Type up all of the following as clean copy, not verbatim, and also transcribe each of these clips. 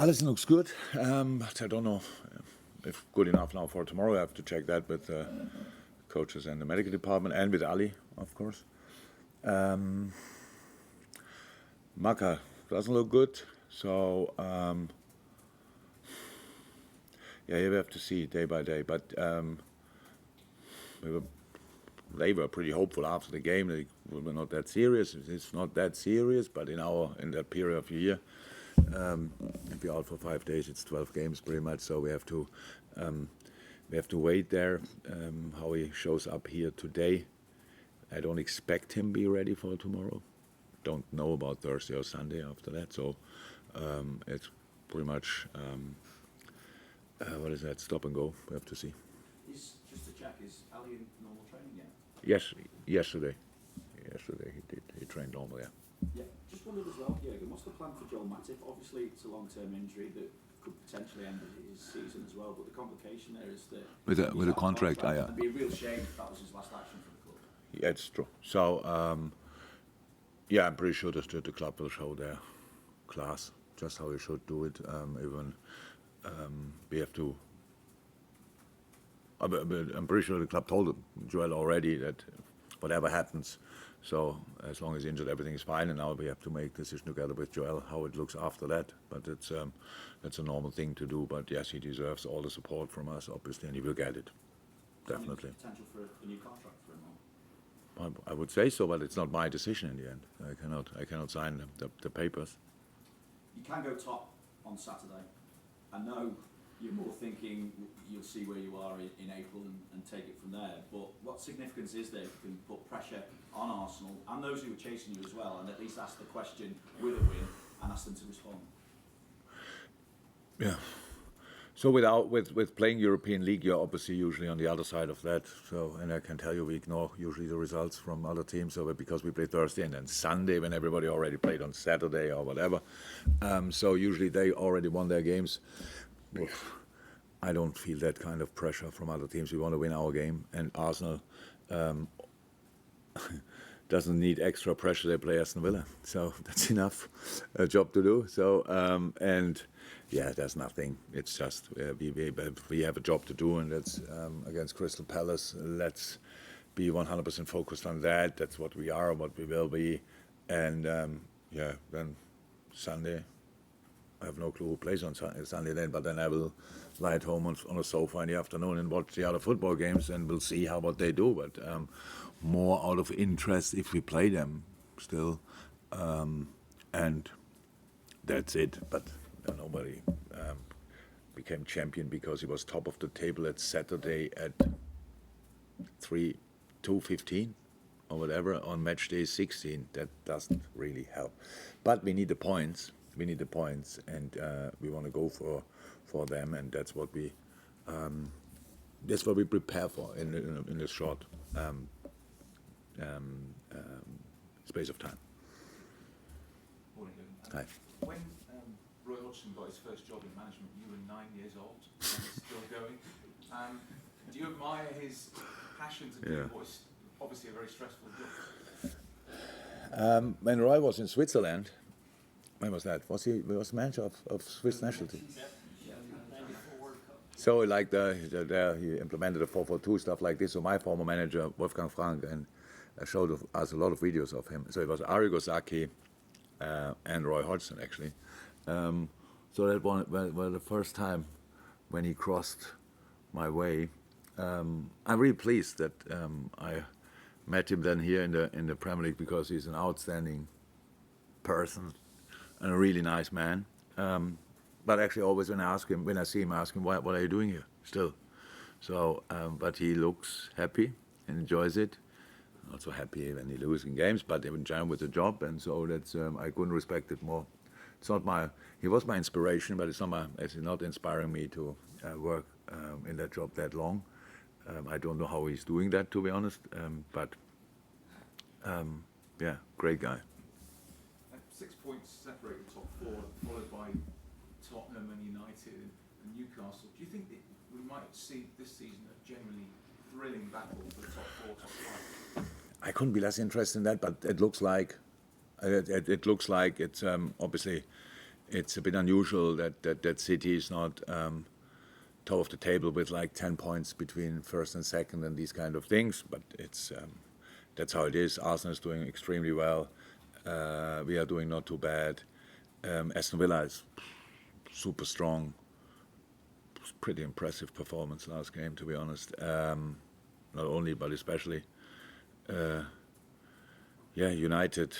Alisson looks good, but I don't know if good enough now for tomorrow. I have to check that with coaches and the medical department and with Ali, of course. Macca doesn't look good, so yeah, you have to see day by day. But they were pretty hopeful after the game. They were not that serious. It's not that serious, but in that period of the year, if you're out for 5 days, it's 12 games pretty much. So we have to wait there how he shows up here today. I don't expect him to be ready for tomorrow. Don't know about Thursday or Sunday after that. So it's pretty much what is that? Stop and go. We have to see. Just to check, is Ali in normal training yet? Yes, yesterday he did. He trained normal, yeah. Yeah, just wondered as well, Jurgen, what's the plan for Joel Matip? Obviously, it's a long-term injury that could potentially end his season as well, but the complication there is that with a contract, it'd be a real shame if that was his last action for the club. Yeah, it's true. So yeah, I'm pretty sure that the club will show their class, just how you should do it. Even we have to. I'm pretty sure the club told Joel already that whatever happens, so as long as he's injured, everything is fine. And now we have to make a decision together with Joel how it looks after that. But that's a normal thing to do. But yes, he deserves all the support from us, obviously, and he will get it, definitely. Potential for a new contract for him? I would say so, but it's not my decision in the end. I cannot sign the papers. You can go top on Saturday. I know you're more thinking you'll see where you are in April and take it from there. But what significance is there if you can put pressure on Arsenal and those who are chasing you as well, and at least ask the question with a win and ask them to respond? Yeah. So with playing European League, you're obviously usually on the other side of that. So, and I can tell you, we ignore usually the results from other teams. So because we play Thursday and then Sunday, when everybody already played on Saturday or whatever. So usually they already won their games. I don't feel that kind of pressure from other teams. We want to win our game, and Arsenal doesn't need extra pressure. They play Aston Villa, so that's enough job to do. So and yeah, there's nothing. It's just we have a job to do, and that's against Crystal Palace. Let's be 100% focused on that. That's what we are, what we will be, and yeah, then Sunday. I have no clue who plays on Sunday then, but then I will lie at home on a sofa in the afternoon and watch the other football games, and we'll see what they do. But more out of interest if we play them still, and that's it. But nobody became champion because he was top of the table at Saturday at 2:15 or whatever on match day 16. That doesn't really help. But we need the points. We need the points, and we want to go for them, and that's what we prepare for in this short space of time. Morning, Hi. When Roy Hodgson got his first job in management, you were 9 years old, and still going. Do you admire his passion to do what's obviously a very stressful job? When Roy was in Switzerland. When was that? He was manager of Swiss national team. So like he implemented the 4-4-2 stuff like this. So my former manager Wolfgang Frank and showed us a lot of videos of him. So it was Arrigo Sacchi and Roy Hodgson actually. So that was the first time when he crossed my way. I'm really pleased that I met him then here in the Premier League, because he's an outstanding person. And a really nice man, but actually always when I see him, I ask him, what are you doing here still? So, but he looks happy and enjoys it. Not so happy when he loses in games, but even enjoying with the job, and so that's I couldn't respect it more. It's not he was my inspiration, but it's not inspiring me to work in that job that long. I don't know how he's doing that, to be honest, but yeah, great guy. 6 points separate the top four, followed by Tottenham and United and Newcastle. Do you think that we might see this season a genuinely thrilling battle for the top four, top five? I couldn't be less interested in that, but it looks like it's obviously it's a bit unusual that City is not top of the table with like 10 points between first and second and these kind of things. But it's that's how it is. Arsenal is doing extremely well. We are doing not too bad. Aston Villa is super strong. Pretty impressive performance last game, to be honest. Not only, but especially. United.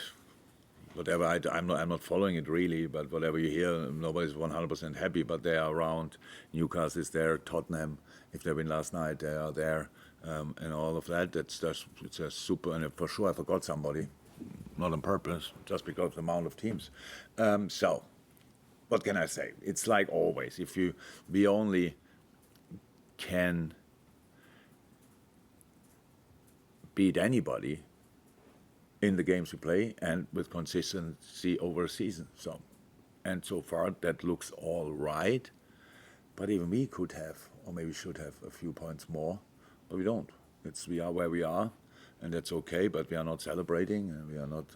Whatever, I'm not following it really, but whatever you hear, nobody's 100% happy, but they are around. Newcastle is there, Tottenham, if they win last night, they are there, and all of that. It's a super, and for sure I forgot somebody, not on purpose, just because of the amount of teams. So, what can I say? It's like always, we only can beat anybody in the games we play and with consistency over a season. And so far that looks all right, but even we could have, or maybe should have, a few points more, but we don't. We are where we are, and that's okay, but we are not celebrating, and we are not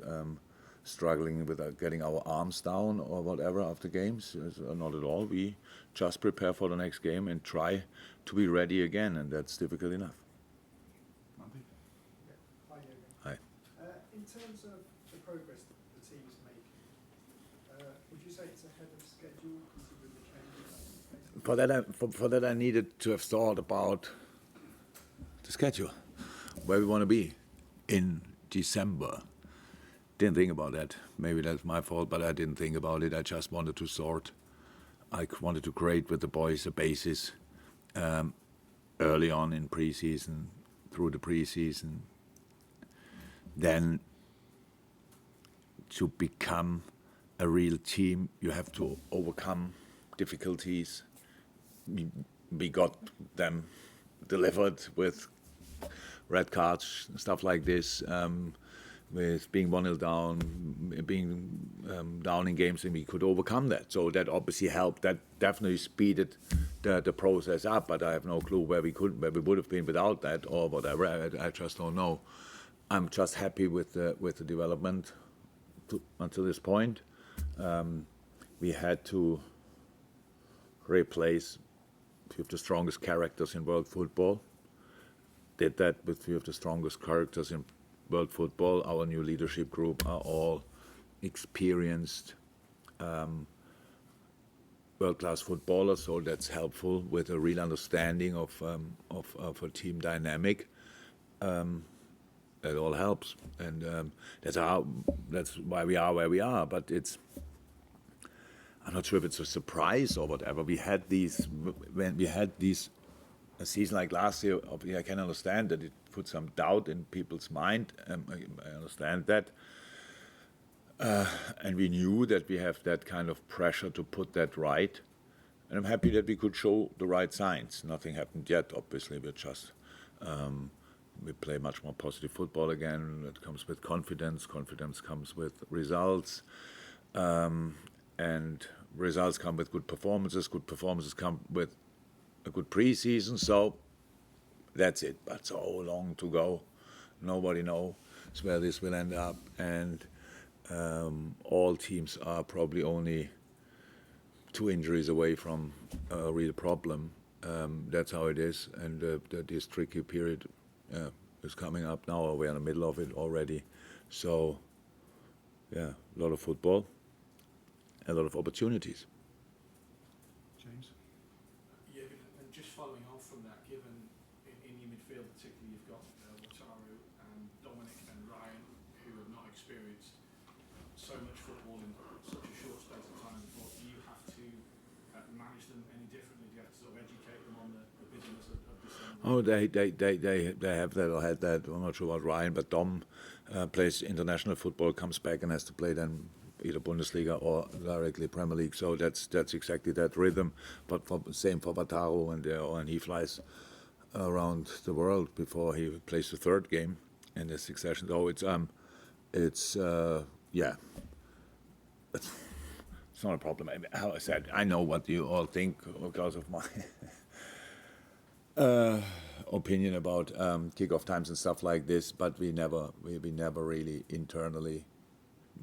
struggling with getting our arms down or whatever after games. Not at all. We just prepare for the next game and try to be ready again, and that's difficult enough. In terms of the progress that the team is making, would you say it's ahead of schedule considering the changes? For that I needed to have thought about the schedule, where we want to be in December. Didn't think about that. Maybe that's my fault, but I didn't think about it. I just wanted to sort. I wanted to create with the boys a basis early on in pre-season, through the pre-season. Then to become a real team, you have to overcome difficulties. We got them delivered with red cards, stuff like this, with being 1-0 down, being down in games, and we could overcome that. So that obviously helped. That definitely speeded the process up, but I have no clue where we would have been without that or whatever. I just don't know. I'm just happy with the development until this point. We had to replace a few of the strongest characters in world football. Did that with a few of the strongest characters in world football. Our new leadership group are all experienced world-class footballers, so that's helpful with a real understanding of a team dynamic. That all helps, and that's why we are where we are. But I'm not sure if it's a surprise or whatever. When we had a season like last year, I can understand that it put some doubt in people's mind. I understand that, and we knew that we have that kind of pressure to put that right. And I'm happy that we could show the right signs. Nothing happened yet. Obviously, we're just. We play much more positive football again. It comes with confidence. Confidence comes with results. And results come with good performances. Good performances come with a good pre-season. So that's it. But so long to go. Nobody knows where this will end up. And all teams are probably only 2 injuries away from a real problem. That's how it is. And this tricky period is coming up now, or we're in the middle of it already. So, yeah, a lot of football, a lot of opportunities. James? Yeah, and just following on from that, given in your midfield particularly you've got Wataru and Dominic and Ryan, who have not experienced so much football in such a short space of time before, do you have to manage them any differently? Do you have to sort of educate them on the business of December? Oh, they have that or had that. I'm not sure about Ryan, but Dom plays international football, comes back and has to play then either Bundesliga or directly Premier League. So that's exactly that rhythm. But same for Wataru, and he flies around the world before he plays the 3rd game in the succession. So it's not a problem. How I said, I know what you all think because of my opinion about kickoff times and stuff like this, but we never really internally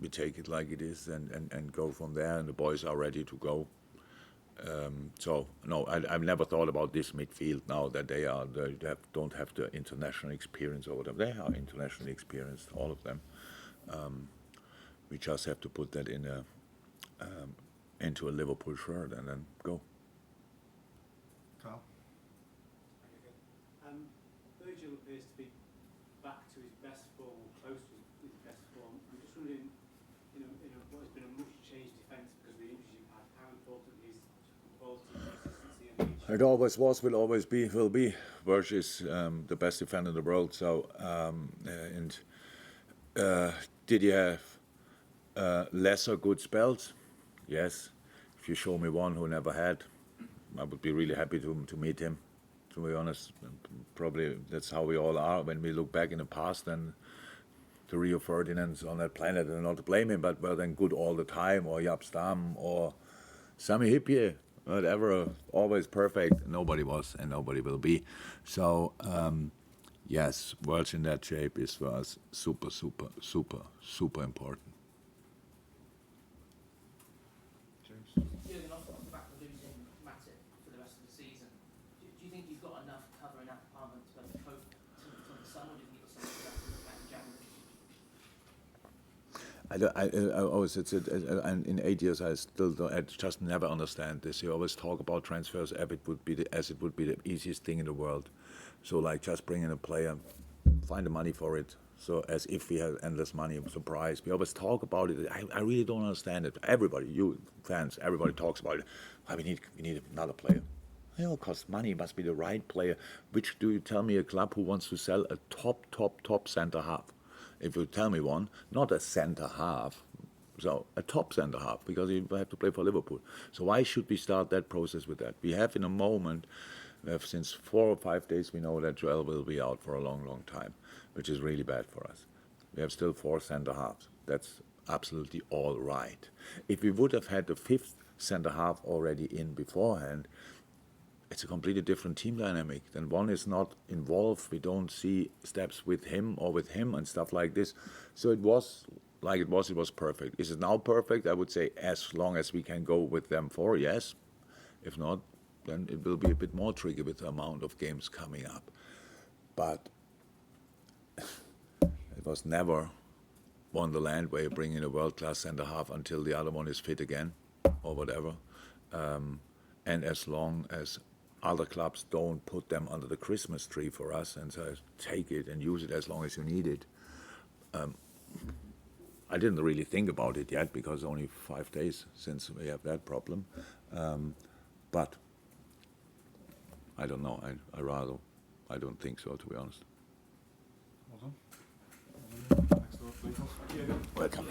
we take it like it is and go from there, and the boys are ready to go. So no, I've never thought about this midfield now that they don't have the international experience or whatever. They are internationally experienced, all of them. We just have to put that into a Liverpool shirt and then go. Carl? Virgil appears to be back to his best form, or close to his best form. I'm just wondering, what has been a much changed defence because of the injuries you've had, how important is quality, consistency and reach? It always was, will be. Virgil is the best defender in the world. So, did he have lesser good spells? Yes. If you show me one who never had, I would be really happy to meet him. To be honest, probably that's how we all are when we look back in the past. And the Rio Ferdinands on that planet, and not to blame him, but were then good all the time, or Jaap Stam, or Sami Hyypiä, whatever, always perfect. Nobody was, and nobody will be. So yes, Virgil in that shape is for us super, super, super, super important. James? Jurgen, off the back of losing Matip for the rest of the season, do you think you've got enough cover in that department to cope till the summer, or do you think you've got something to back in January? I always, and in 8 years I still don't, I just never understand this. You always talk about transfers as it would be the easiest thing in the world. So like just bring in a player, find the money for it. So as if we had endless money, surprise. We always talk about it. I really don't understand it. Everybody, you fans, everybody talks about it. We need another player. It costs money. It must be the right player. Which do you tell me a club who wants to sell a top centre half? If you tell me one, not a centre half, so a top centre half, because you have to play for Liverpool. So why should we start that process with that? We have in a moment, we have since 4 or 5 days, we know that Joel will be out for a long, long time, which is really bad for us. We have still 4 centre halves. That's absolutely all right. If we would have had the 5th centre half already in beforehand, it's a completely different team dynamic. Then one is not involved. We don't see steps with him and stuff like this. So it was like it was perfect. Is it now perfect? I would say as long as we can go with them 4, yes. If not, then it will be a bit more tricky with the amount of games coming up. But it was never Wonderland where you bring in a world-class centre-half until the other one is fit again or whatever. And as long as other clubs don't put them under the Christmas tree for us and say, take it and use it as long as you need it. I didn't really think about it yet because only 5 days since we have that problem. But I don't know. I don't think so, to be honest. Well done. Thanks a lot, Lukas. Welcome.